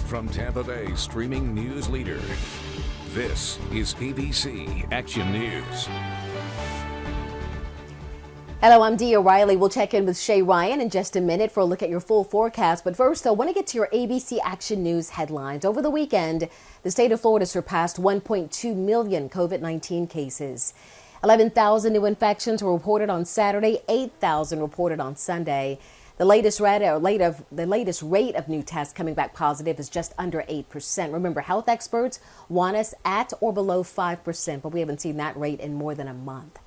from Tampa Bay streaming news leader. This is ABC Action News. Hello, I'm Dee O'Reilly. We'll check in with Shay Ryan in just a minute for a look at your full forecast. But first, though, I want to get to your ABC Action News headlines. Over the weekend, the state of Florida surpassed 1.2 million COVID-19 cases. 11,000 new infections were reported on Saturday, 8,000 reported on Sunday. The latest rate of new tests coming back positive is just under 8%. Remember, health experts want us at or below 5%, but we haven't seen that rate in more than a month.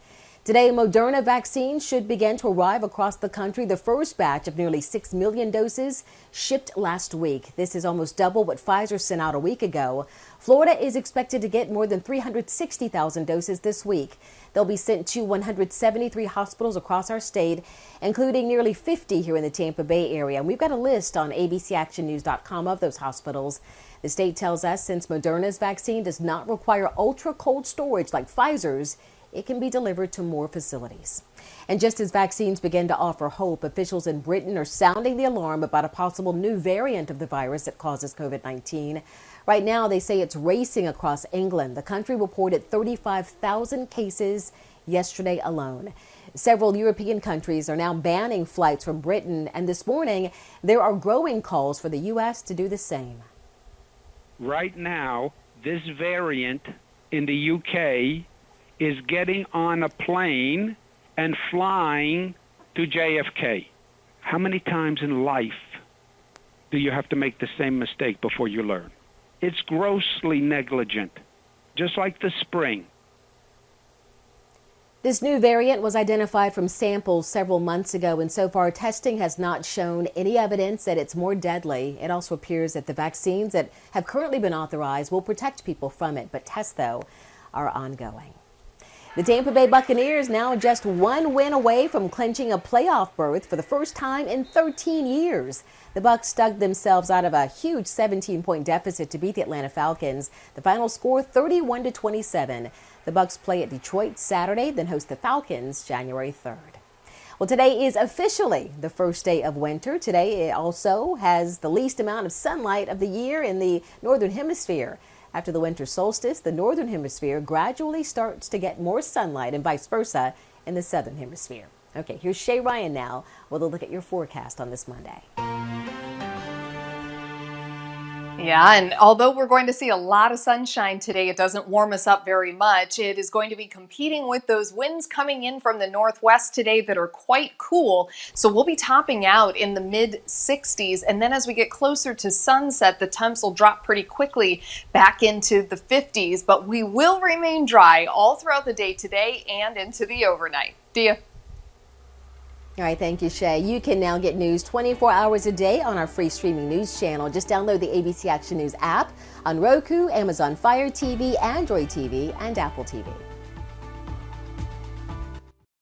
Today, Moderna vaccines should begin to arrive across the country. The first batch of nearly 6 million doses shipped last week. This is almost double what Pfizer sent out a week ago. Florida is expected to get more than 360,000 doses this week. They'll be sent to 173 hospitals across our state, including nearly 50 here in the Tampa Bay area. And we've got a list on abcactionnews.com of those hospitals. The state tells us since Moderna's vaccine does not require ultra cold storage like Pfizer's, it can be delivered to more facilities. And just as vaccines begin to offer hope, officials in Britain are sounding the alarm about a possible new variant of the virus that causes COVID-19. Right now, they say it's racing across England. The country reported 35,000 cases yesterday alone. Several European countries are now banning flights from Britain, and this morning there are growing calls for the U.S. to do the same. Right now, this variant in the U.K. is getting on a plane and flying to JFK. How many times in life do you have to make the same mistake before you learn? It's grossly negligent, just like the spring. This new variant was identified from samples several months ago, and so far testing has not shown any evidence that it's more deadly. It also appears that the vaccines that have currently been authorized will protect people from it, but tests, though, are ongoing. The Tampa Bay Buccaneers now just one win away from clinching a playoff berth for the first time in 13 years. The Bucs dug themselves out of a huge 17-point deficit to beat the Atlanta Falcons. The final score 31-27. The Bucs play at Detroit Saturday, then host the Falcons January 3rd. Well, today is officially the first day of winter. Today it also has the least amount of sunlight of the year in the Northern Hemisphere. After the winter solstice, the Northern Hemisphere gradually starts to get more sunlight and vice versa in the Southern Hemisphere. Okay, here's Shay Ryan now with a look at your forecast on this Monday. Yeah, and although we're going to see a lot of sunshine today, it doesn't warm us up very much. It is going to be competing with those winds coming in from the northwest today that are quite cool. So we'll be topping out in the mid 60s. And then as we get closer to sunset, the temps will drop pretty quickly back into the 50s. But we will remain dry all throughout the day today and into the overnight. Dia. All right, thank you, Shay. You can now get news 24 hours a day on our free streaming news channel. Just download the ABC Action News app on Roku, Amazon Fire TV, Android TV, and Apple TV.